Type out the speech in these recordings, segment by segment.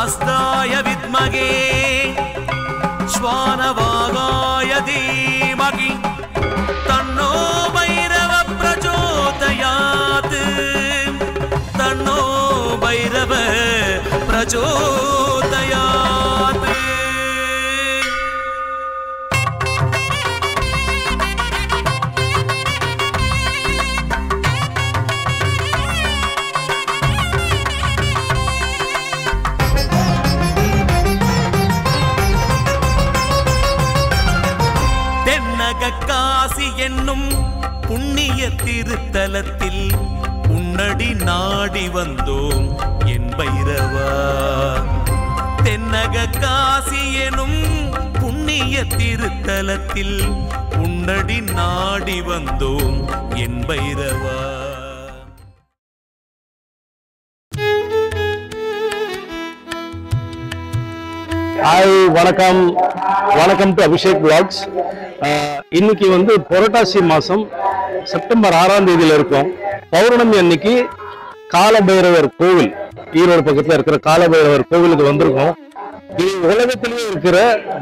हस्ताय विद्महे श्वानवागाय धीमहि तन्नो भैरव प्रचोदयात् तन्नो भैरव प्रचोदयात् காசி என்னும் புண்ணிய திருத்தலத்தில் உன்னடி நாடி வந்தோம் என் பைரவா தென்னக காசி எனும் புண்ணிய திருத்தலத்தில் உன்னடி நாடி வந்தோம் என் பைரவா. ஹாய், வணக்கம். வணக்கம் டு அபிஷேக் விளாக்ஸ். இன்னைக்கு வந்து புரட்டாசி மாசம் செப்டம்பர் 6ஆம் தேதியில இருக்கும். பௌர்ணமி அன்னைக்கு காலபைரவர் கோவில், ஈரோடு பக்கத்துல இருக்கிற காலபைரவர் கோவிலுக்கு வந்திருக்கோம். இது உலகத்திலேயே இருக்கிற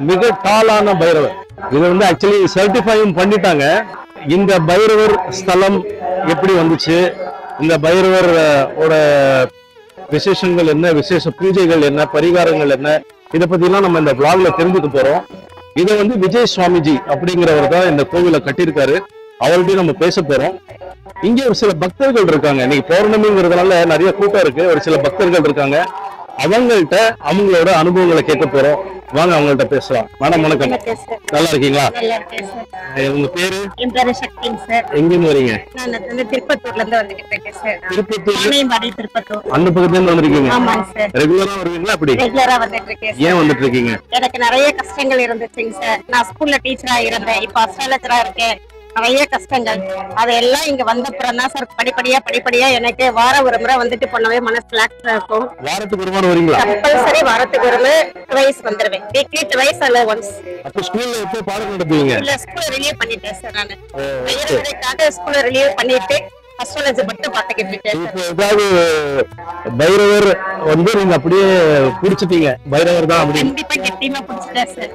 மிக டாலான பைரவர். இது வந்து ஆக்சுவலி சர்டிஃபையும் பண்ணிட்டாங்க. இந்த பைரவர் ஸ்தலம் எப்படி வந்துச்சு, இந்த பைரவர் ஓட விசேஷங்கள் என்ன, விசேஷ பூஜைகள் என்ன, பரிகாரங்கள் என்ன, இதை பத்திலாம் நம்ம இந்த vlogல தெரிஞ்சுக்க போறோம். இதை வந்து விஜய் சுவாமிஜி அப்படிங்கிறவர் தான் இந்த கோவிலை கட்டியிருக்காரு. அவர்கிட்டயும் நம்ம பேச போறோம். இங்க ஒரு சில பக்தர்கள் இருக்காங்க. இன்னைக்கு பௌர்ணமிங்கிறதுனால நிறைய கூட்டம் இருக்கு. ஒரு சில பக்தர்கள் இருக்காங்க. அவங்கள்ட்ட அவங்களோட அனுபவங்களை கேட்க போறோம். வாங்க அவங்கள்ட்ட பேசலாம். மேடம் வணக்கம், நல்லா இருக்கீங்களா? உங்க பேரு? என் பேரு சக்திங்க சார். எங்கிருந்து வரீங்க? நான் திருப்பத்தூர்ல இருந்து வந்துகிட்டு இருக்கேன் சார். திருப்பத்தூர் திருப்பத்தூர் அந்த பக்கத்துல இருந்து வந்திருக்கீங்க? ஆமாங்க சார். ரெகுலரா வருவீங்களா? அப்படி ரெகுலரா வந்துட்டு இருக்கேன். ஏன் வந்துட்டு இருக்கீங்க? எனக்கு நிறைய கஷ்டங்கள் இருந்துச்சுங்க சார். நான் ஸ்கூல்ல டீச்சரா இருந்தேன், இப்ப அஸ்ட்ராலஜரா இருக்கேன். நிறைய கஷ்டங்கள், அதெல்லாம் இங்க வந்தப்புறம் தான் சார் படிப்படியா எனக்கு வார ஒரு முறை வந்துட்டு போனவே மனசு ரிலாக்ஸா இருக்கும். வாரத்துக்கு ஒரு முறை வரீங்களா? கம்பல்சரி வாரத்துக்கு ஒரு முறை ட்வைஸ் வந்துருவேன். வீக்லி ட்வைஸ் அல்ல ஒன்ஸ். அப்ப ஸ்கூல்ல எப்போ பாடம் நடத்துவீங்க? இல்ல, ஸ்கூல்ல ரிலீவ் பண்ணிட்டேன் சார். நானு பைரவருக்காக ஸ்கூல்ல ரிலீவ் பண்ணிட்டு அஸ்ட்ராலஜி மட்டும் பாத்துக்கிட்டு இருக்கேன். இப்போ ஏதாவது பைரவர் வந்து நீங்க அப்படியே புடிச்சிட்டீங்க, பைரவர் தான் அப்படி? கண்டிப்பா கெட்டியமா புடிச்சிட்டேன் சார்.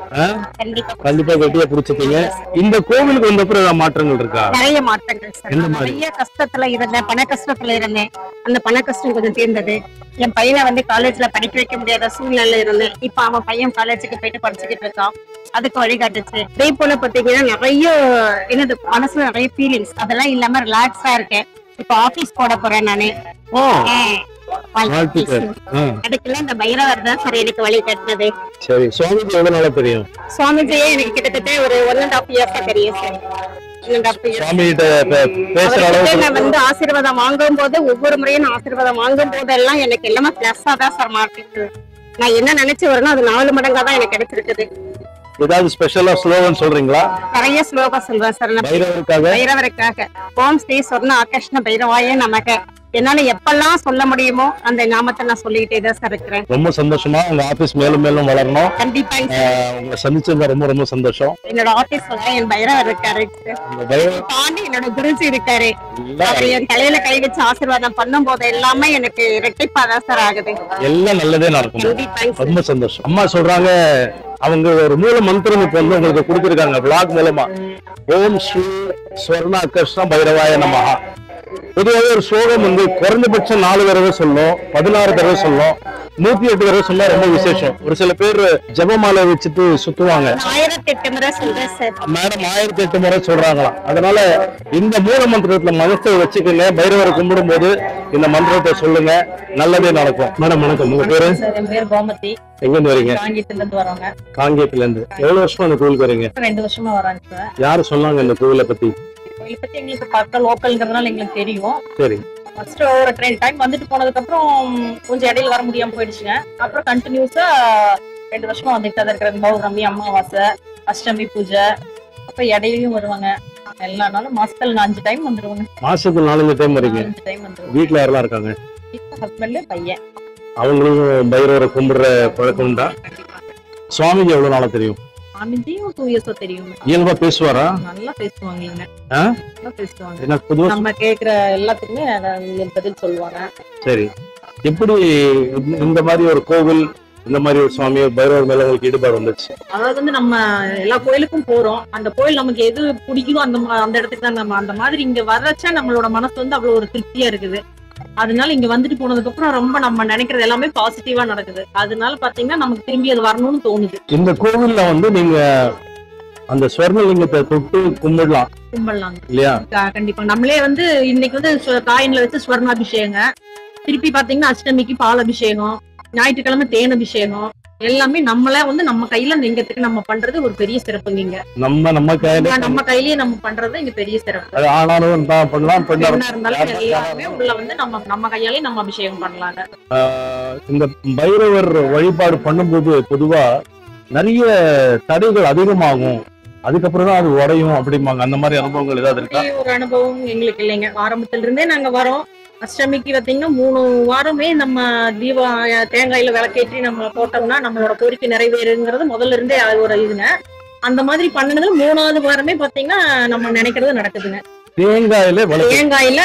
கண்டிப்பா கெட்டியா புடிச்சிட்டீங்க. இந்த கோவிலுக்கு வந்த அப்புறம் ஏதாவது மாற்றங்கள் இருக்கா? நிறைய மாற்றங்கள் சார். நிறைய கஷ்டத்துல இருந்தேன், பண கஷ்டத்துல இருந்தேன். அந்த பண கஷ்டம் கொஞ்சம் தீர்ந்தது. என் பையனை வந்து காலேஜ்ல படிக்க வைக்க முடியாத சூழ்நிலை இருந்தேன். இப்ப அவன் பையன் காலேஜுக்கு போயிட்டு படிச்சுக்கிட்டு இருக்கான். அதுக்கு வழிகாட்டுச்சு. இதே போல பாத்தீங்கன்னா நிறைய என்னது மனசுல நிறைய ஃபீலிங்ஸ், அதெல்லாம் இல்லாம ரிலாக்ஸா இருக்கேன். இப்ப ஆபீஸ் போட போறேன் நானு. அதுக்கெல்லாம் இந்த பைரவர் தான் சார் எனக்கு வழி கட்டினது. சரி, சுவாமிஜி எவ்வளவு நாளா தெரியும்? சுவாமிஜியே எனக்கு கிட்டத்தட்ட ஒரு 1.5 இயர்ஸா தெரியும் சார். நான் வந்து ஆசீர்வாதம் வாங்கும் போது, ஒவ்வொரு முறையும் நான் ஆசீர்வாதம் வாங்கும் போதெல்லாம் எனக்கு எல்லாமே பிளஸ்ஸா தான் சார் மாறிட்டு. நான் என்ன நினைச்சு வரணும் அது 4 மடங்கா தான் எனக்கு கிடைச்சிருக்குது. ஏதாவது ஸ்பெஷலா ஸ்லோகன் சொல்றீங்களா? நிறைய ஸ்லோகம் சொல்றேன் சார். பைரவருக்காக ஓம் ஸ்ரீ சொர்ண ஆகர்ஷ்ண பைரவாயே நமக. என்னால எப்பெல்லாம் சொல்ல முடியுமோ அந்த நாமத்தை நான் சொல்லிக்கிட்டே தான் சார் இருக்கிறேன். ரொம்ப சந்தோஷமா. உங்க ஆபீஸ் மேலும் மேலும் வளரணும். கண்டிப்பா. உங்களை சந்திச்சது ரொம்ப ரொம்ப சந்தோஷம். என்னோட ஆபீஸ் என் பைரவர் இருக்காரு, தாண்டி என்னோட குருஜி இருக்காரு. அவர் என் தலையில கை வச்சு ஆசீர்வாதம் பண்ணும் போது எல்லாமே எனக்கு இரட்டிப்பா தான் சார் ஆகுது. எல்லாம் நல்லதே நடக்கும். ரொம்ப சந்தோஷம். அம்மா சொல்றாங்க, அவங்க ஒரு மூல மந்திரம் இப்ப வந்து உங்களுக்கு கொடுத்திருக்காங்க விளாக் மூலமா. ஓம் ஸ்ரீ ஸ்வர்ணாகர்ஷ்ண பைரவாய நமஹ. பொதுவாக ஒரு ஸ்லோகம் வந்து குறைந்தபட்சம் 4 தடவை சொல்லும், 16 தடவை சொல்லும், 108 தடவை சொன்னா ரொம்ப விசேஷம். ஒரு சில பேர் ஜபமாலை வச்சுட்டு சுத்துவாங்க. 1008 முறை சொல்றேன் சார். மேடம் 1008 முறை சொல்றாங்களாம். அதனால இந்த மூல மந்திரத்துல மனசை வச்சுக்கோங்க. பைரவரை கும்பிடும் போது இந்த மந்திரத்தை சொல்லுங்க, நல்லதே நடக்கும். மேடம் வணக்கம், உங்க பேரு? என் பேர் கோமதி. எங்க இருந்து வரீங்க? காங்கேயத்துல இருந்து வரோங்க. காங்கேயத்துல இருந்து. எவ்வளவு வருஷமா இந்த கோவிலுக்கு வரீங்க? 2 வருஷமா வராங்க சார். யாரு சொன்னாங்க இந்த கோவிலை பத்தி? இதை பத்தி எங்களுக்கு பக்கம் லோக்கல்ங்கிறதுனால எங்களுக்கு தெரியும். சரி. ஃபர்ஸ்ட் ஒரு 2 டைம் வந்துட்டு போனதுக்கு அப்புறம் கொஞ்சம் இடையில வர முடியாம போயிடுச்சுங்க. அப்புறம் கண்டினியூஸா 2 வருஷமா வந்துட்டு தான் இருக்கிறது. பௌர்ணமி, அமாவாசை, அஷ்டமி பூஜை, அப்புறம் இடையிலயும் வருவாங்க. எல்லா நாளும் மாசத்துல 5 டைம் வந்துருவாங்க. மாசத்துக்கு 4 டைம் வரீங்க? 5 டைம் வந்துருவாங்க. வீட்டுல யாரெல்லாம் இருக்காங்க? ஹஸ்பண்ட், பையன். அவங்களும் பைரவரை கும்பிடுற பழக்கம் உண்டா? சுவாமிஜி எவ்வளவு நாளா தெரியும்? சுவாமிஜியும் 2 இயர்ஸா தெரியும். இயல்பா பேசுவாரா? நல்லா பேசுவாங்க. நல்லா பேசுவாங்க. நம்ம கேக்குற எல்லாத்துக்குமே பதில் சொல்லுவாங்க. சரி. எப்படி இந்த மாதிரி ஒரு கோவில், இந்த மாதிரி ஒரு சுவாமி பைரவர் மேல உங்களுக்கு ஈடுபாடு வந்துச்சு? அதாவது வந்து நம்ம எல்லா கோயிலுக்கும் போறோம், அந்த கோயில் நமக்கு எது பிடிக்குதோ அந்த இடத்துக்கு தான் நம்ம அந்த மாதிரி இங்க வர்றச்ச நம்மளோட மனசு வந்து அவ்வளவு ஒரு திருப்தியா இருக்குது. அதனால இங்க வந்துட்டு போனதுக்கு அப்புறம் ரொம்ப நம்ம நினைக்கிறது எல்லாமே பாசிட்டிவா நடக்குது. அதனால பாத்தீங்கன்னா நமக்கு திரும்பி அது வரணும்னு தோணுது. இந்த கோவில்ல வந்து நீங்க அந்த ஸ்வர்ணலிங்கத்தை தொட்டு கும்பிடலாம் இல்லையா? கண்டிப்பா நம்மளே வந்து இன்னைக்கு வந்து காயின்ல வச்சு ஸ்வர்ணாபிஷேகங்க, திருப்பி பாத்தீங்கன்னா அஷ்டமிக்கு பால் அபிஷேகம், ஞாயிற்றுக்கிழமை தேன் அபிஷேகம், எல்லாமே நம்மளே வந்து நம்ம கையில லிங்கத்துக்கு நம்ம பண்றது ஒரு பெரிய சிறப்புங்க. இங்க நம்ம கையிலேயே நம்ம பண்றது இங்க பெரிய சிறப்பு. ஆனாலும் பண்ணலாம், இருந்தாலும் எல்லாமே உள்ள வந்து நம்ம கையாலே நம்ம அபிஷேகம் பண்ணலாங்க. இந்த பைரவர் வழிபாடு பண்ணும்போது பொதுவா நிறைய தடைகள் அதிகமாகும், அதுக்கப்புறம் தான் அது உடையும் அப்படிம்பாங்க. அந்த மாதிரி அனுபவங்கள் ஏதாவது இருக்கா? ஒரு அனுபவம் எங்களுக்கு இல்லைங்க. ஆரம்பத்துல இருந்தே நாங்க வரோம். அஷ்டமிக்கு பாத்தீங்கன்னா 3 வாரமே நம்ம தேங்காயில விளக்கேற்றி நம்ம போட்டோம்னா நம்மளோட கோரிக்கை நிறைவேறுங்கிறது முதல்ல இருந்தே அது ஒரு இதுங்க. அந்த மாதிரி பண்ணதுல 3வது வாரமே பாத்தீங்கன்னா நம்ம நினைக்கிறது நடக்குதுங்க. தேங்காயில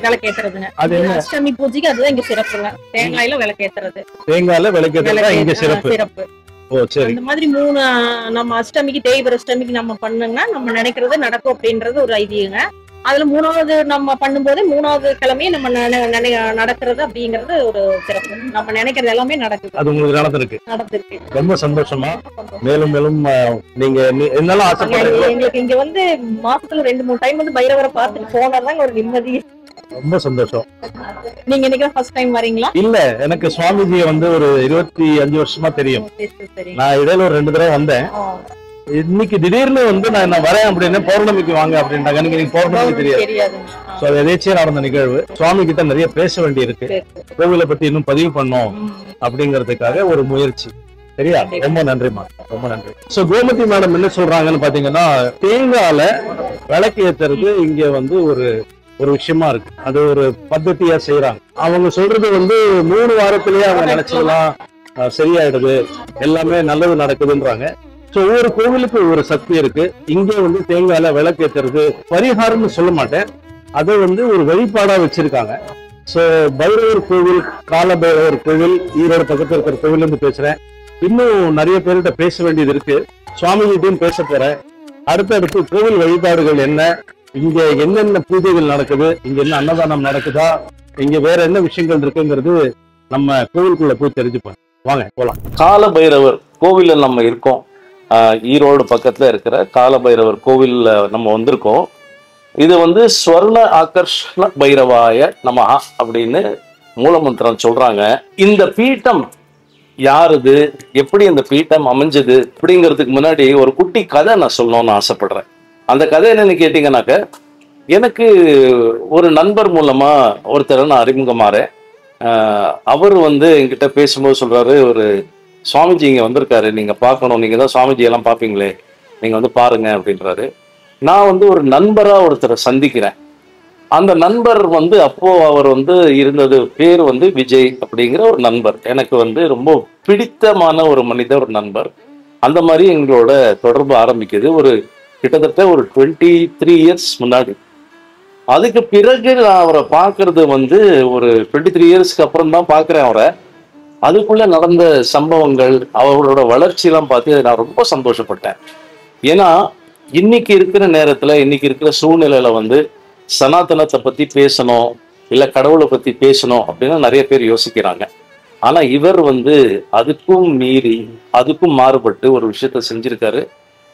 விளக்கேத்துறதுங்க. அஷ்டமி பூஜைக்கு அதுதான் இங்க சிறப்புங்க. தேங்காயில விளக்கேத்துறது, இங்க சிறப்பு. அந்த மாதிரி 3 நம்ம அஷ்டமிக்கு தேய்பிர அஷ்டமிக்கு நம்ம பண்ணுங்கன்னா நம்ம நினைக்கிறது நடக்கும் அப்படின்றது ஒரு ஐதீகங்க. அதுல 3வது நம்ம பண்ணும்போது 3வது கிழமையே நம்ம நடக்கிறது அப்படிங்கறது ஒரு சிறப்பு. நம்ம நினைக்கிறது எல்லாமே நடக்குது. அது உங்களுக்கு நடந்திருக்கு. ரொம்ப சந்தோஷமா. மேலும் மேலும் நீங்க என்னெல்லாம் ஆசைப்படுறீங்க? எங்களுக்கு இங்க வந்து மாசத்துல 2-3 டைம் வந்து பைரவரை பார்த்துட்டு போனாதான் ஒரு நிம்மதி. ரொம்ப சந்தோஷம். நீங்க இன்னைக்கு ஃபர்ஸ்ட் டைம் வரீங்களா? இல்ல, எனக்கு சுவாமிஜியை வந்து ஒரு 25 வருஷமா தெரியும். நான் இடையில ஒரு 2 தடவை வந்தேன். இன்னைக்கு திடீர்னு வந்து நான் வரேன் அப்படின்னு பௌர்ணமிக்கு வாங்க அப்படின்றாங்க. எனக்கு பௌர்ணமிக்கு தெரியாது. சோ அது எதேச்சியா நடந்த நிகழ்வு. சுவாமி கிட்ட நிறைய பேச வேண்டி இருக்கு, கோவிலை பத்தி இன்னும் பதிவு பண்ணோம் அப்படிங்கறதுக்காக ஒரு முயற்சி. சரியா? ரொம்ப நன்றிமா, ரொம்ப நன்றி. சோ கோமதி மேடம் என்ன சொல்றாங்கன்னு பாத்தீங்கன்னா, தேங்கால விளக்கு ஏத்துறது இங்க வந்து ஒரு விஷயமா இருக்கு. அது ஒரு பద్ధதியா செய்யறாங்க. அவங்க சொல்றது வந்து 3 வாரத்திலேயே அவங்க நினைச்சதெல்லாம் சரியாயிடுது, எல்லாமே நல்லது நடக்குதுன்றாங்க. சோ ஒவ்வொரு கோவிலுக்கு ஒரு சக்தி இருக்கு. இங்க வந்து தேங்காயில விளக்கு ஏத்துறது பரிகாரம்னு சொல்ல மாட்டேன், அதை வந்து ஒரு வழிபாடா வச்சிருக்காங்க. சோ பைரவர் கோவில், கால பைரவர் கோவில், ஈரோடு பக்கத்துல இருக்கிற கோவில் இருந்து பேசுறேன். இன்னும் நிறைய பேர்கிட்ட பேச வேண்டியது இருக்கு. சுவாமிகிட்டையும் பேச போறேன். அடுத்தடுத்து கோவில் வழிபாடுகள் என்ன, இங்க என்னென்ன பூஜைகள் நடக்குது, இங்க என்ன அன்னதானம் நடக்குதா, இங்க வேற என்ன விஷயங்கள் இருக்குங்கிறது நம்ம கோவிலுக்குள்ள போய் தெரிஞ்சுப்போம். வாங்க போலாம். கால பைரவர் கோவில்ல நம்ம இருக்கோம். ஈரோடு பக்கத்துல இருக்கிற கால பைரவர் கோவில்ல நம்ம வந்திருக்கோம். இது வந்து ஸ்வர்ண ஆகர்ஷண பைரவாய நமஹ அப்படின்னு மூலமந்திரம் சொல்றாங்க. இந்த பீட்டம் யாருது, எப்படி இந்த பீட்டம் அமைஞ்சது அப்படிங்கிறதுக்கு முன்னாடி ஒரு குட்டி கதை நான் சொல்லணும்னு ஆசைப்படுறேன். அந்த கதை என்னன்னு கேட்டீங்கன்னாக்க, எனக்கு ஒரு நண்பர் மூலமா ஒருத்தர் நான் அறிமுகமாறேன். அவர் வந்து என்கிட்ட பேசும்போது சொல்றாரு, ஒரு சுவாமிஜி இங்க வந்திருக்காரு, நீங்க பார்க்கணும், நீங்க தான் சுவாமிஜி எல்லாம் பார்ப்பீங்களே, நீங்க வந்து பாருங்க அப்படின்றாரு. நான் வந்து ஒரு நண்பரா ஒருத்தரை சந்திக்கிறேன். அந்த நண்பர் வந்து அப்போ அவர் வந்து இருந்தது பேர் வந்து விஜய் அப்படிங்கிற ஒரு நண்பர். எனக்கு வந்து ரொம்ப பிடித்தமான ஒரு மனிதர், ஒரு நண்பர். அந்த மாதிரி எங்களோட தொடர்பு ஆரம்பிக்குது ஒரு கிட்டத்தட்ட ஒரு 23 இயர்ஸ் முன்னாடி. அதுக்கு பிறகு நான் அவரை பார்க்கறது வந்து ஒரு 23 இயர்ஸ்க்கு அப்புறம் தான் பார்க்குறேன் அவரை. அதுக்குள்ள நடந்த சம்பவங்கள், அவரோட வளர்ச்சியெல்லாம் பார்த்து நான் ரொம்ப சந்தோஷப்பட்டேன். ஏன்னா இன்னைக்கு இருக்கிற நேரத்துல, இன்னைக்கு இருக்கிற சூழ்நிலையில வந்து சனாதனத்தை பத்தி பேசணும், இல்லை கடவுளை பத்தி பேசணும் அப்படின்னு நிறைய பேர் யோசிக்கிறாங்க. ஆனா இவர் வந்து அதுக்கும் மீறி, அதுக்கும் மாறுபட்டு ஒரு விஷயத்த செஞ்சிருக்காரு.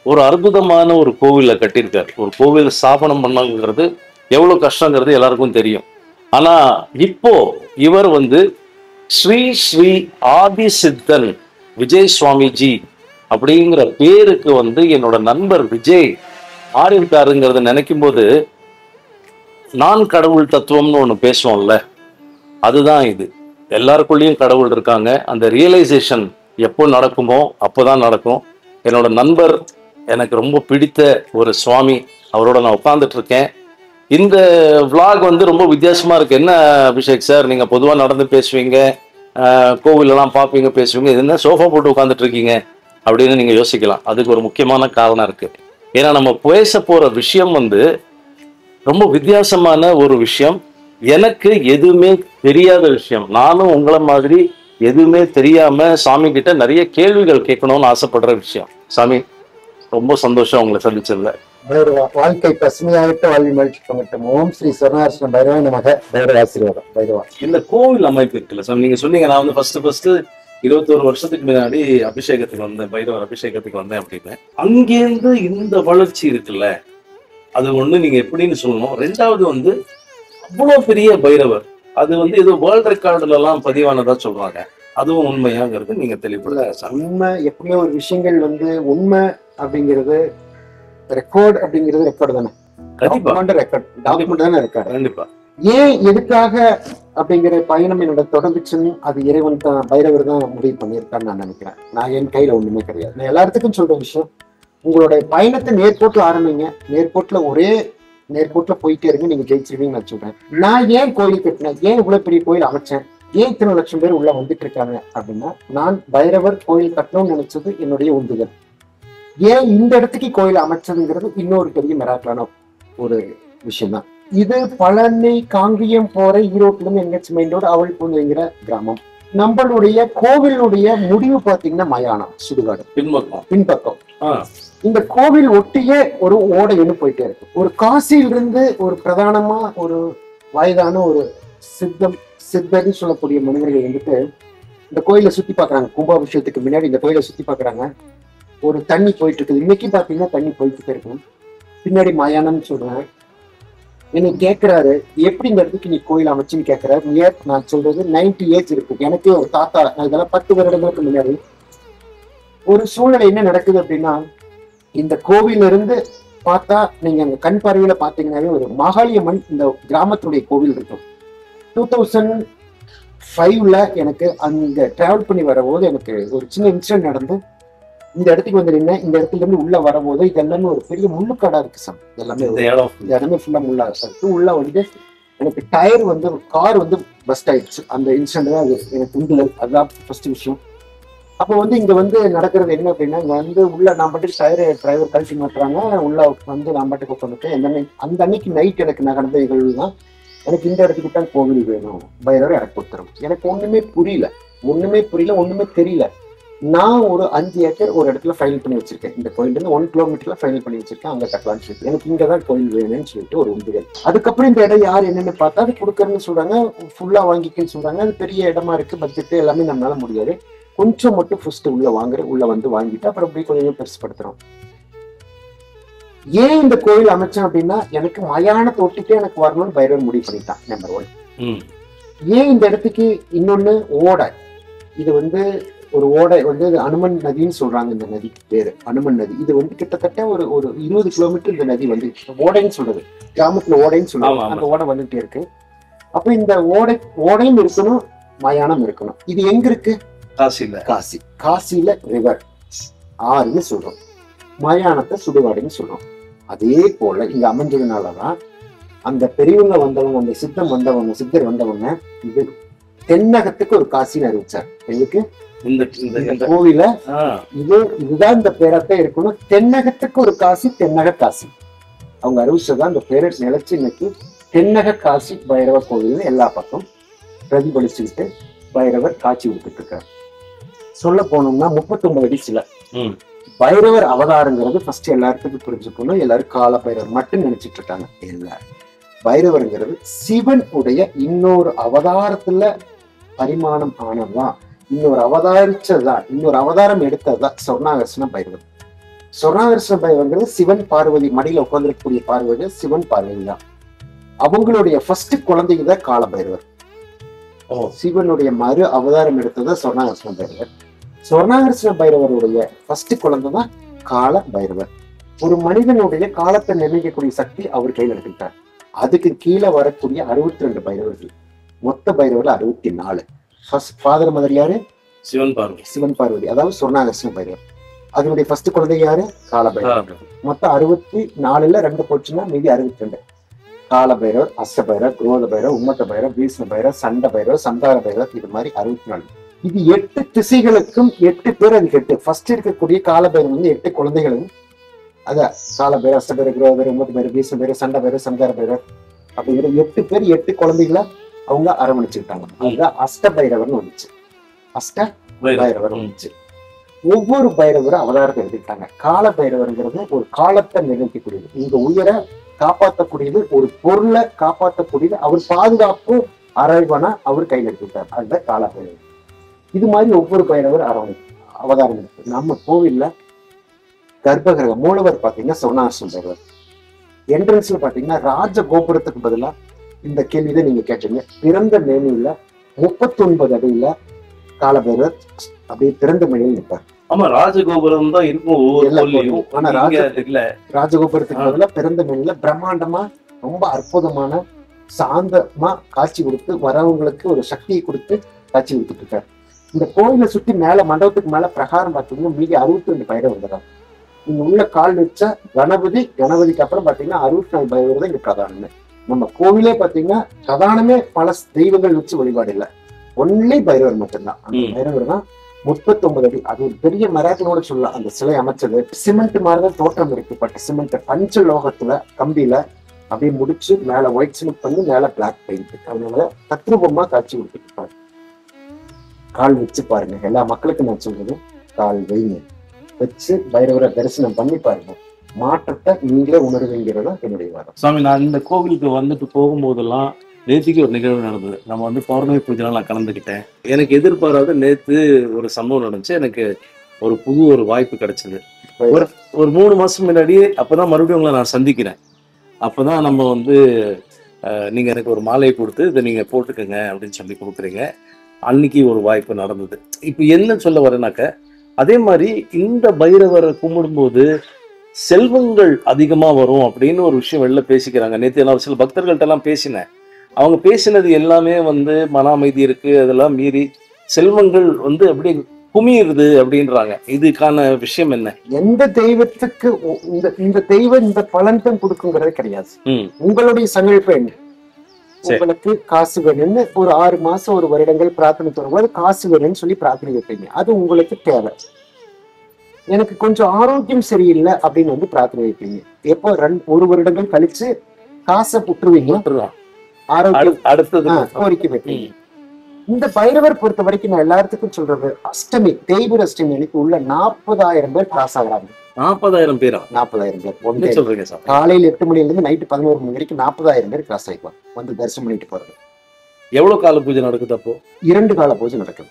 ஒரு அற்புதமான ஒரு கோவிலை கட்டியிருக்காரு. ஒரு கோவில் ஸ்தாபனம் பண்ணங்கிறது எவ்வளவு கஷ்டங்கிறது எல்லாருக்கும் தெரியும். ஆனா இப்போ இவர் வந்து ஸ்ரீ ஸ்ரீ ஆதி சித்தன் விஜய் சுவாமிஜி அப்படிங்கிற பேருக்கு வந்து என்னோட நண்பர் விஜய் ஆறியிருக்காருங்கிறத நினைக்கும் போது, நான் கடவுள் தத்துவம்னு ஒண்ணு பேசுவோம்ல, அதுதான் இது. எல்லாருக்குள்ளேயும் கடவுள் இருக்காங்க. அந்த ரியலைசேஷன் எப்போ நடக்குமோ அப்போதான் நடக்கும். என்னோட நண்பர், எனக்கு ரொம்ப பிடித்த ஒரு சுவாமி, அவரோட நான் உட்கார்ந்துட்டு இருக்கேன். இந்த விளாக் வந்து ரொம்ப வித்தியாசமா இருக்கு. என்ன அபிஷேக் சார், நீங்க பொதுவா நடந்து பேசுவீங்க, கோவிலெல்லாம் பார்ப்பீங்க, பேசுவீங்க, இது என்ன சோஃபா போட்டு உட்காந்துட்டு இருக்கீங்க அப்படின்னு நீங்க யோசிக்கலாம். அதுக்கு ஒரு முக்கியமான காரணம் இருக்கு. ஏன்னா நம்ம பேச போற விஷயம் வந்து ரொம்ப வித்தியாசமான ஒரு விஷயம், எனக்கு எதுவுமே தெரியாத விஷயம். நானும் உங்களை மாதிரி எதுவுமே தெரியாம சாமி கிட்ட நிறைய கேள்விகள் கேட்கணும்னு ஆசைப்படுற விஷயம். சாமி, ரொம்ப சந்தோஷம் உங்களை சந்திச்சதுல. பைரவா, வாழ்க்கை பசுமையாயிட்டு வாழ்வி மகிழ்ச்சி பங்கட்டும். ஓம் ஸ்ரீ சொர்ணாசிரம் பைரவா நமக. பைரவ ஆசீர்வாதம். பைரவா, இந்த கோவில் அமைப்பு இருக்குல்ல சாமி, நீங்க சொன்னீங்க நான் வந்து ஃபர்ஸ்ட் 21 வருஷத்துக்கு முன்னாடி அபிஷேகத்துக்கு வந்தேன், பைரவர் அபிஷேகத்துக்கு வந்தேன் அப்படின்னு. அங்கேருந்து இந்த வளர்ச்சி இருக்குல்ல, அது ஒண்ணு நீங்க எப்படின்னு சொல்லணும். ரெண்டாவது வந்து அவ்வளவு பெரிய பைரவர், அது வந்து ஏதோ வேர்ல்ட் ரெக்கார்டுல எல்லாம் பதிவானதா சொல்றாங்க. அதுவும் உண்மையாங்கிறது நீங்க தெளிவுபடுத்த. உண்மை எப்பவுமே ஒரு விஷயங்கள் வந்து உண்மை அப்படிங்கிறது ரெக்கார்ட் அப்படிங்கிறது ரெக்கார்டு தானே. டாக்குமெண்ட் தானே ரெக்கார்டு. கண்டிப்பா. ஏன் எதுக்காக அப்படிங்கிற பயணம் என்னோட தொடர்ந்துச்சுன்னு அது இறைவன் தான், பைரவர் தான் முடிவு பண்ணியிருக்கான்னு நான் நினைக்கிறேன். நான் என் கையில ஒண்ணுமே கிடையாது. நான் எல்லாத்துக்கும் சொல்ற விஷயம், உங்களுடைய பயணத்தை நேர்கோட்டில் ஆரம்பிங்க. நேர்கோட்டில் ஒரே நேர்கோட்டில் போயிட்டே இருங்க, நீங்க ஜெயிச்சிருவீங்கன்னு நான் சொல்றேன். நான் ஏன் கோயில் கட்டினேன், ஏன் இவ்வளவு பெரிய கோயில் அமைச்சேன், ஏன் இத்தனை லட்சம் பேர் உள்ள வந்துட்டு இருக்காங்க அப்படின்னா, நான் பைரவர் கோயில் கட்டணும்னு நினைச்சது என்னுடைய உந்துதல். ஏன் இந்த இடத்துக்கு கோயில் அமைச்சதுங்கிறது இன்னொரு பெரிய மிராக்கலான ஒரு விஷயம் தான். இது பழனி, காங்கியம் போற ஈரோட்டுல இருந்து என்ஹெச் மெயின்ரோடு அவள் பூங்குங்கிற கிராமம். நம்மளுடைய கோவிலுடைய முடிவு பாத்தீங்கன்னா மயானம், சுடுகாடு பின்பக்கம். இந்த கோவில் ஒட்டியே ஒரு ஓடைன்னு போயிட்டே இருக்கு. ஒரு காசியிலிருந்து ஒரு பிரதானமா ஒரு வயதான ஒரு சித்தர்னு சொல்லக்கூடிய மனிதர்கள் வந்துட்டு இந்த கோயிலை சுத்தி பாக்குறாங்க. கும்பாபிஷேகத்துக்கு முன்னாடி இந்த கோயிலை சுத்தி பாக்குறாங்க. ஒரு தண்ணி போயிட்டு இருக்குது. இன்னைக்கு பாத்தீங்கன்னா தண்ணி போயிட்டு இருக்கும். பின்னாடி மயானம்னு சொல்றேன். என்னை கேட்கிறாரு, எப்படி இந்த இடத்துக்கு நீ கோயில் அமைச்சுன்னு கேட்கிறாரு. நான் சொல்றது 90 ஏஜ் இருக்கு. எனக்கு ஒரு தாத்தா, நான் இதெல்லாம் 10 வருடங்களுக்கு முன்னாடி ஒரு சூழ்நிலை என்ன நடக்குது அப்படின்னா, இந்த கோவில இருந்து பார்த்தா நீங்க அந்த கண் பார்வையில பாத்தீங்கன்னாவே ஒரு மாகாளியம்மன் இந்த கிராமத்துடைய கோவில் இருக்கும். 2005ல எனக்கு அங்க டிராவல் பண்ணி வரும்போது எனக்கு ஒரு சின்ன இன்சிடென்ட் நடந்து இந்த இடத்துக்கு வந்து நின்று இந்த இடத்துல இருந்து உள்ள வரும்போது இது எல்லாமே ஒரு பெரிய முள்ளுக்காடா இருக்கு சார். எல்லாமே இடமே ஃபுல்லா முள்ளா இருக்கு. உள்ள வந்து எனக்கு டயர் வந்து கார் வந்து பஸ்ட் ஆயிடுச்சு. அந்த இன்சிடென்ட் தான் அது எனக்கு உண்டுதல். அதுதான் ஃபர்ஸ்ட் விஷயம். அப்போ வந்து இங்க வந்து நடக்கிறது என்ன அப்படின்னா, இங்க வந்து உள்ள நான் பாட்டுக்கு டயர் டிரைவர் கழட்டி மாட்டுறாங்க. உள்ள வந்து நான் பாட்டுக்கு உட்காந்துட்டு அந்த அன்னைக்கு நைட் எனக்கு நடந்த நிகழ்வு தான். எனக்கு இந்த இடத்துக்கு தான் கோவில் வேணும், பைரவர் எனக்கு கொடுத்துரும். எனக்கு ஒண்ணுமே புரியல, ஒண்ணுமே தெரியல. நான் ஒரு 5 ஏக்கர் ஒரு இடத்துல ஃபைனல் பண்ணி வச்சிருக்கேன். இந்த கோயில் இருந்து 1 கிலோமீட்டர்ல ஃபைனல் பண்ணி வச்சிருக்கேன். அங்க கட்டலான்னு சொல்லிட்டு எனக்கு இங்கதான் கோயில் வேணும்னு சொல்லிட்டு ஒரு உந்துதல். அதுக்கப்புறம் இந்த இடம் யார் என்னன்னு பார்த்தா அது கொடுக்கறன்னு சொல்றாங்க, ஃபுல்லா வாங்கிக்கன்னு சொல்றாங்க. அது பெரிய இடமா இருக்கு, பட்ஜெட் எல்லாமே நம்மளால முடியாது. கொஞ்சம் மட்டும் ஃபர்ஸ்ட் உள்ள வந்து வாங்கிட்டு அப்புறம் அப்படியே கொஞ்சம் பெருசுப்படுத்துறோம். ஏன் இந்த கோயில் அமைச்சேன் அப்படின்னா, எனக்கு மயானத்தை ஒட்டிட்டே எனக்கு வரணும்னு பைரவர் முடிவு பண்ணிட்டான். நம்பர் 1. ஏன் இந்த இடத்துக்கு இன்னொன்னு ஓடை, இது வந்து ஒரு ஓடை வந்து அனுமன் நதின்னு சொல்றாங்க. இந்த நதி பேரு அனுமன் நதி. இது வந்து கிட்டத்தட்ட ஒரு 20 கிலோமீட்டர் இந்த நதி வந்து ஓடைன்னு சொல்றது, கிராமத்துல ஓடைன்னு சொல்றாங்க. அந்த ஓடை வந்துட்டே இருக்கு. அப்ப இந்த ஓடையும் இருக்கணும், மயானம் இருக்கணும். இது எங்க இருக்கு? காசியில ரிவர், ஆறுன்னு சொல்றோம். மயானத்தை சுடுகாடுன்னு சொல்றோம். அதே போல இங்க அமைஞ்சதுனாலதான் அந்த பெரியவங்க வந்தவங்க, அந்த சித்தர் வந்தவங்க இது தென்னகத்துக்கு ஒரு காசின்னு அறிவிச்சார். எதுக்கு? இந்த கோவில இதுதான் இந்த பேரத்தை இருக்கணும், தென்னகத்துக்கு ஒரு காசி, தென்னக காசி. அவங்க அறிவிச்சதான் இந்த பேரை நிலைச்சு இன்னைக்கு தென்னக காசி பைரவ கோவில் எல்லா பக்கம் பிரதிபலிச்சுக்கிட்டு பைரவர் காட்சி கொடுத்துட்டு இருக்காரு. சொல்ல போனோம்னா 39 அடி சிலை. பைரவர் அவதாரங்கிறது ஃபர்ஸ்ட் எல்லாருக்கும் புரிஞ்சுக்கணும். எல்லாரும் கால பைரவர் மட்டும் நினைச்சிட்டு இருக்காங்க. எல்லாரும் பைரவருங்கிறது சிவன் உடைய இன்னொரு அவதாரத்துல பரிமாணம் ஆனதுதான், இன்னொரு அவதாரம் எடுத்ததுதான் சொர்ணாகர்ஷ்ண பைரவர். சொர்ணாகர்ஷ்ண பைரவங்கிறது சிவன் பார்வதி மடியில உட்கார்ந்துருக்கக்கூடிய பார்வதி சிவன் பார்வதி தான். அவங்களுடைய ஃபர்ஸ்ட் குழந்தைக்கு தான் கால பைரவர். சிவனுடைய மறு அவதாரம் எடுத்தது சொர்ணாகர்ஷ்ண பைரவர். சொர்ணாகர்ஷ்ண பைரவருடைய ஃபர்ஸ்ட் குழந்தை தான் கால பைரவர். ஒரு மனிதனுடைய காலத்தை நிர்ணயிக்கக்கூடிய சக்தி அவர் கையில் எடுத்துக்கிட்டார். அதுக்கு கீழே வரக்கூடிய 62 பைரவர்கள், மொத்த பைரவர்கள் 64. ஃபாதர் மதர் யாரு? சிவன் பார்வதி, அதாவது சொர்ணாகர்ஷ்ண பைரவர். அதனுடைய ஃபர்ஸ்ட் குழந்தை யாரு? கால பைரவர். மொத்தம் 64ல 2 போச்சுன்னா மீதி 62. கால பைரவர், அஷ்ட பைரவர், குரோத பைரவர், உம்மத்த பைரவர், பீஷ்ம பைரவர், சண்ட பைரவர், சந்தார பைரவர், இது மாதிரி 64. இது 8 திசைகளுக்கும் 8 பேர். அதுக்கு 8 ஃபர்ஸ்ட் இருக்கக்கூடிய கால பைரவர் வந்து 8 குழந்தைகளும், அதான் கால பைரவர், அஷ்ட பைரவர், குரோத பைரவர், உம்மத்த பைரவர், பீஷ்ம பைரவர், சண்ட பைரவர், சந்தார பைரவர் அப்படிங்கிற 8 பேர் 8 குழந்தைகளை அவங்க அரவணைச்சுக்கிட்டாங்க. அதுதான் அஷ்ட பைரவர்னு வந்துச்சு. அஷ்ட பைரவர் வந்துச்சு. ஒவ்வொரு பைரவரும் அவதாரத்தை எடுத்துக்கிட்டாங்க. கால பைரவருங்கிறது ஒரு காலத்தை நிகழ்த்தக்கூடியது, இந்த உயிரை காப்பாற்றக்கூடியது, ஒரு பொருளை காப்பாற்றக்கூடியது, அவர் பாதுகாப்பு அரைவனா அவர் கையில் எடுத்துக்கிட்டார், அந்த கால பைரவர். இது மாதிரி ஒவ்வொரு பைரவர் அவதாரம் இருக்கு. நம்ம கோவில்ல கர்ப்பகிரக மூலவர் பாத்தீங்கன்னா சோனாசம் பைரவர். என்ட்ரன்ஸ்ல பாத்தீங்கன்னா ராஜ கோபுரத்துக்கு பதிலா இந்த கேள்விதான் நீங்க கேட்டீங்க. பிறந்த மேனியில 39 அடியில காலபைரவர் அப்படியே பிறந்த மேனியில் நிற்பார். ஆமா, ராஜகோபுரம் தான் இருக்கும். ஆனா ராஜகோபுரத்துக்கு பதிலா பிறந்த மேனியில பிரம்மாண்டமா ரொம்ப அற்புதமான சாந்தமா காட்சி கொடுத்து வரவங்களுக்கு ஒரு சக்தியை கொடுத்து காட்சி கொடுத்துட்டு இருக்காரு. இந்த கோயிலை சுத்தி மேல மண்டபத்துக்கு மேல பிரகாரம் பாத்தீங்கன்னா மீதி 62 பைரவர் வந்துடுறாங்க. நீங்க உள்ள கால் வச்ச கணபதிக்கு அப்புறம் பாத்தீங்கன்னா 64 பைரவர் தான் இங்க பிரதானமே. நம்ம கோவிலே பாத்தீங்கன்னா பிரதானமே பல தெய்வங்கள் வச்சு வழிபாடு இல்லை, ஒன்லி பைரவர் மட்டும்தான். அந்த பைரவர் தான் 39 அடி. அது ஒரு பெரிய மராட்டினோட சொல்லலாம். அந்த சிலை அமைச்சது சிமெண்ட் மாதிரிதான் தோற்றம் இருக்கு. பட் சிமெண்ட் பஞ்ச லோகத்துல கம்பியில அப்படியே முடிச்சு மேல ஒயிட் சிமெண்ட் பண்ணி மேல பிளாக் பெயிண்ட், அதனால தத்ரூபமா காட்சி கொடுத்துருப்பாரு. கால் வச்சு பாருங்க, எல்லா மக்களுக்கும் நான் சொல்றது, கால் வைங்க, வச்சு பைரவரை தரிசனம் பண்ணி பாருங்க, மாற்றத்தை நீங்களே உணர்வீங்கிறதா என்னுடைய வாதம். சுவாமி, நான் இந்த கோவிலுக்கு வந்துட்டு போகும்போதெல்லாம் நேற்றுக்கு ஒரு நிகழ்வு நடந்தது. நம்ம வந்து பௌர்ணமி பூஜைலாம் நான் கலந்துக்கிட்டேன். எனக்கு எதிர்பாராத நேற்று ஒரு சம்பவம் நடந்துச்சு. எனக்கு ஒரு புது வாய்ப்பு கிடைச்சது. ஒரு 3 மாசம் முன்னாடி அப்பதான் மறுபடியும் உங்களை நான் சந்திக்கிறேன். அப்பதான் நம்ம வந்து நீங்க எனக்கு ஒரு மாலையை கொடுத்து இதை நீங்க போட்டுக்கங்க அப்படின்னு சொல்லி கொடுக்குறீங்க. அன்னைக்கு ஒரு வாய்ப்பு நடந்தது. இப்ப என்ன சொல்ல வரேனாக்க, அதே மாதிரி இந்த பைரவரை கும்பிடும்போது செல்வங்கள் அதிகமா வரும் அப்படின்னு ஒரு விஷயம் வெளில பேசிக்கிறாங்க. நேற்று நான் சில பக்தர்கள்ட்ட எல்லாம் பேசினேன். அவங்க பேசினது எல்லாமே வந்து மன அமைதி இருக்கு, அதெல்லாம் மீறி செல்வங்கள் வந்து அப்படி குமியுது அப்படின்றாங்க. இதுக்கான விஷயம் என்ன? எந்த தெய்வத்துக்கு இந்த தெய்வம் இந்த பலன் தான் கொடுக்குங்கிறது கிடையாது. உங்களுடைய சங்கல்பம் என்ன? உங்களுக்கு காசு வேணும்னு ஒரு 6 மாசம் ஒரு வருடங்கள் பிரார்த்தனை தரும்போது காசு வேணும்னு சொல்லி பிரார்த்தனை வைப்பீங்க, அது உங்களுக்கு தேவை. எனக்கு கொஞ்சம் ஆரோக்கியம் சரியில்லை அப்படின்னு வந்து பிரார்த்தனை வைப்பீங்க. எப்போ 1 வருடங்கள் கழிச்சு காசை புற்றுவீங்க, ஆரோக்கியம் அடுத்தது கோரிக்கை வைப்பீங்க. இந்த பைரவர் பொறுத்த வரைக்கும் நான் எல்லாத்துக்கும் சொல்றது, அஷ்டமி தேய்பிர அஷ்டமி அன்னைக்கு உள்ள 40,000 பேர் கிராஸ் ஆகுறாங்க. 40,000 பேரா? 40,000 பேர் சொல்றீங்க சார். காலையில 8 மணில இருந்து நைட்டு 11 மணி வரைக்கும் 40,000 பேர் கிராஸ் ஆயிக்குவாங்க வந்து தரிசனம் பண்ணிட்டு போறது. எவ்வளவு கால பூஜை நடக்குது அப்போ? 2 கால பூஜை நடக்குது.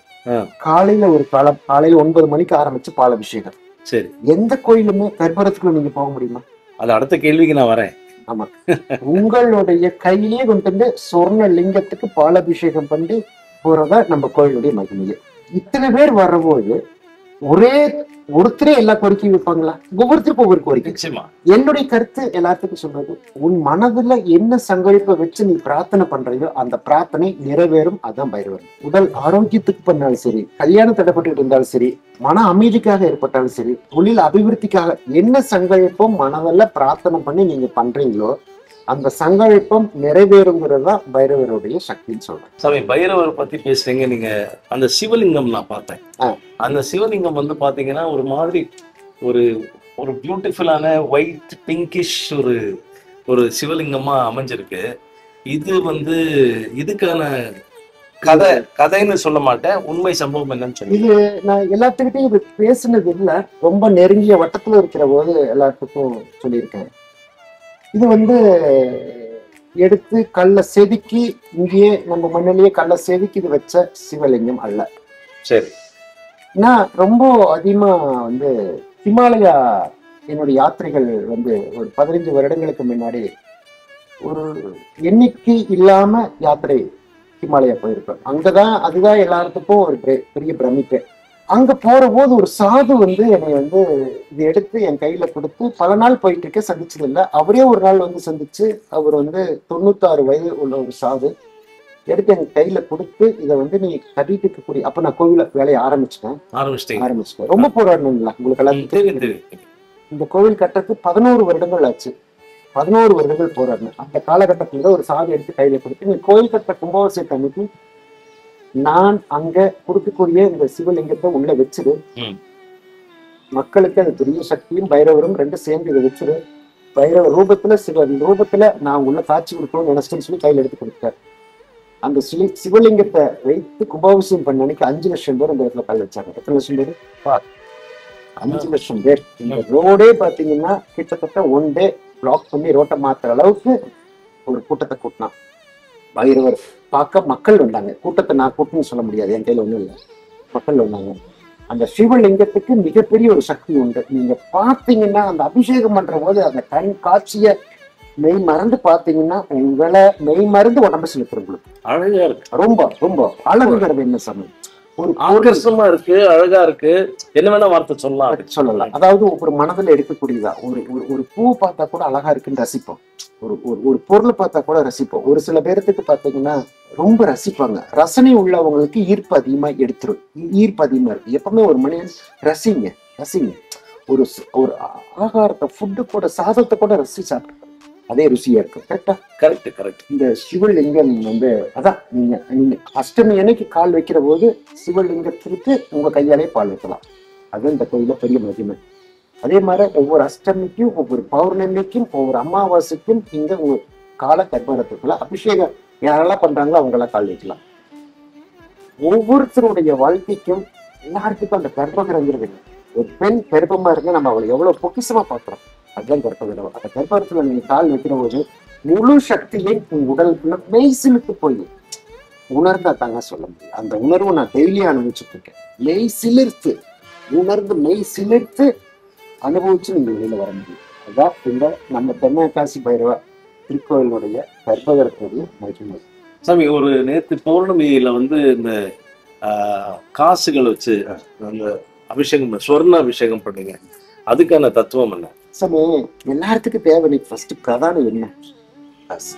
காலையில ஒரு காலையில 9 மணிக்கு ஆரம்பிச்சு பாலாபிஷேகம். சரி, எந்த கோயிலுமே கர்ப்பரத்துக்குள்ள நீங்க போக முடியுமா? அது அடுத்த கேள்விக்கு நான் வரேன். ஆமா, உங்களுடைய கையிலேயே கொண்டு வந்து சொர்ண லிங்கத்துக்கு பாலாபிஷேகம் பண்ணி போறதா நம்ம கோயிலுடைய மகிமையை. இத்தனை பேர் வர்றபோது ஒருத்தரே எல்லா கோரிக்கையும் வைப்பாங்களா? ஒவ்வொருத்தருக்கும் ஒவ்வொரு கோரிக்கை. என்னுடைய கருத்து எல்லாத்துக்கும் சொல்றது, உன் மனதுல என்ன சங்கல்ப வச்சு நீ பிரார்த்தனை பண்றையோ அந்த பிரார்த்தனை நிறைவேறும். அதான் பைரவர். உடல் ஆரோக்கியத்துக்கு பண்ணாலும் சரி, கல்யாணம் தடைப்பட்டு இருந்தாலும் சரி, மன அமைதிக்காக ஏற்பட்டாலும் சரி, தொழில் அபிவிருத்திக்காக என்ன சங்கல்பம் மனதில் பிரார்த்தனை பண்ணி நீங்க பண்றீங்களோ அந்த சங்கல்பம் நிறைவேறுங்கிறது தான் பைரவருடைய சக்தின்னு சொல்றேன். சாமி, பைரவர் பத்தி பேசுறீங்க நீங்க. அந்த சிவலிங்கம் நான் பார்த்தேன். அந்த சிவலிங்கம் வந்து பாத்தீங்கன்னா ஒரு மாதிரி ஒரு பியூட்டிஃபுல்லான ஒயிட் பிங்கிஷ் ஒரு சிவலிங்கமா அமைஞ்சிருக்கு. இது வந்து இதுக்கான கதைன்னு சொல்ல மாட்டேன், உண்மை சம்பவம் என்னன்னு சொல்லி. இது நான் எல்லாத்துக்கிட்டையும் இது பேசுனது இல்லை, ரொம்ப நெருங்கிய வட்டத்துல இருக்கிற போது எல்லாத்துக்கும் சொல்லியிருக்கேன். இது வந்து எடுத்து கல்லை செதுக்கி இங்கேயே நம்ம மண்ணிலேயே கல்லை செதுக்கி இது வச்ச சிவலிங்கம் அல்ல. சரி, நான் ரொம்ப அதிகமா வந்து ஹிமாலயா என்னுடைய யாத்திரைகள் வந்து ஒரு 15 வருடங்களுக்கு முன்னாடி ஒரு எண்ணிக்கை இல்லாம யாத்திரை ஹிமாலயா போயிருப்பேன். அதுதான் எல்லாத்துக்கும் ஒரு பெரிய பிரமிப்பு. அங்க போற போது ஒரு சாது வந்து என்னை வந்து இது எடுத்து என் கையில கொடுத்து, பல நாள் போயிட்டு இருக்க சந்திச்சது இல்லை, அவரே ஒரு நாள் வந்து சந்திச்சு, அவர் வந்து 96 வயது உள்ள ஒரு சாது எடுத்து என் கையில கொடுத்து, இதை வந்து நீ கட்டிட்டு இருக்கக்கூடிய, அப்ப நான் கோவில வேலையை ஆரம்பிச்சிட்டேன். ரொம்ப போராடணுங்களா உங்களுக்கு எல்லாம் தெரியும். இந்த கோவில் கட்டுறதுக்கு 11 வருடங்கள் ஆச்சு. 11 வருடங்கள் போராடணும். அந்த காலகட்டத்துல ஒரு சாது எடுத்து கையில கொடுத்து, நீ கோவில் கட்ட கும்பாபிஷேகம் அன்னைக்கு நான் அங்க கொடுக்கக்கூடிய இந்த சிவலிங்கத்தை உள்ள வச்சிரு, மக்களுக்கு அது பெரிய சக்தியும் பைரவரும் 2 சேர்ந்து இதை வச்சிரு, பைரவ ரூபத்துல சிவன் ரூபத்துல நான் உள்ள காட்சி கொடுக்கணும்னு நினைச்சேன்னு சொல்லி கையில எடுத்து கொடுத்தார். அந்த சிவலிங்கத்தை வைத்து கும்பாபிஷேகம் பண்ண அன்னைக்கு 5 லட்சம் பேர் அந்த இடத்துல கல் வச்சாங்க. எத்தனை லட்சம் பேர்? 5 லட்சம் பேர். இந்த ரோடே பாத்தீங்கன்னா கிட்டத்தட்ட 1 டே பிளாக் பண்ணி ரோட்டை மாத்துற அளவுக்கு ஒரு கூட்டத்தை கூட்டினான். பைரவர் பார்க்க மக்கள் வந்தாங்க. கூட்டத்தை நான் கூட்டணும்னு சொல்ல முடியாது, என் கையில ஒண்ணும் இல்லை. மக்கள் வந்தாங்க. அந்த சிவலிங்கத்துக்கு மிகப்பெரிய ஒரு சக்தி உண்டு. நீங்க பாத்தீங்கன்னா அந்த அபிஷேகம் பண்ற போது அந்த கண் காட்சிய மெய் மறந்து பாத்தீங்கன்னா உங்களை மெய் மறந்து உடம்பு செலுத்துற உங்களுக்கு அழகா இருக்கு. ரொம்ப ரொம்ப அழகுங்கிறது என்ன சமயம் ஒரு ஆகர்ஷமா இருக்கு, அழகா இருக்கு. என்ன வேணா வார்த்தை சொல்லலாம். அதாவது ஒரு மனதில் எடுக்கக்கூடியதா ஒரு பூ பார்த்தா கூட அழகா இருக்குன்னு ரசிப்போம். ஒரு பொருள் பார்த்தா கூட ரசிப்போம். ஒரு சில பேர்த்துக்கு பாத்தீங்கன்னா ரொம்ப ரசிப்பாங்க. ரசனை உள்ளவங்களுக்கு ஈர்ப்பு அதிகமா எடுத்துரும். ஈர்ப்பு அதிகமா இருக்கு. எப்பவுமே ஒரு மனிதன் ரசிங்க. ஒரு ஆகாரத்தை ஃபுட்டு கூட சாதத்தை கூட ரசி சாப்பிட்டு அதே ருசியா இருக்கும். கரெக்ட். இந்த சிவலிங்கம் அதான் நீங்க அஷ்டமி அன்னைக்கு கால் வைக்கிற போது சிவலிங்கத்திற்கு உங்க கையாலே பால் வைக்கலாம். அது இந்த கோயில பெரிய மகிமை. அதே மாதிரி ஒவ்வொரு அஷ்டமிக்கும், ஒவ்வொரு பௌர்ணமிக்கும், ஒவ்வொரு அமாவாசைக்கும் இந்த உங்க கால கர்ப்பரத்துக்குள்ள அபிஷேகம் யாரெல்லாம் பண்றாங்களோ அவங்களாம் கால் வைக்கலாம். ஒவ்வொருத்தருடைய வாழ்க்கைக்கும் எல்லாருக்கும் அந்த கர்ப்பகிரங்கிறது ஒரு பெண் கர்ப்பமா இருந்தா நம்ம அவளை எவ்வளவு பொக்கிஷமா பாக்குறோம். அதுதான் கர்ப்பகிரகம். அந்த கர்ப்பத்துல நீங்க கால் வைக்கிற போது முழு சக்தியை உங்க உடலுக்குள்ள மெய்சிலுக்கு போய் உணர்ந்தா தாங்க சொல்ல முடியும். அந்த உணர்வு நான் டெய்லி அனுபவிச்சுட்டு இருக்கேன். மெய் சிலிர்த்து உணர்ந்து மெய் சிலிர்த்து அனுபவிச்சு நீங்க வெளியில வர முடியும். அதான் இந்த நம்ம தென்காசி பைரவ திருக்கோயிலுடைய கர்ப்பகிரகத்துடைய மகிமை. சாமி, ஒரு நேற்று பௌர்ணமியில இந்த காசுகள் வச்சு அந்த அபிஷேகம், சொர்ண அபிஷேகம் பண்ணுங்க. அதுக்கான தத்துவம் என்ன? சாமி, எல்லாத்துக்கும் தேவை ஃபர்ஸ்ட் பிரதானம் என்ன? காசு.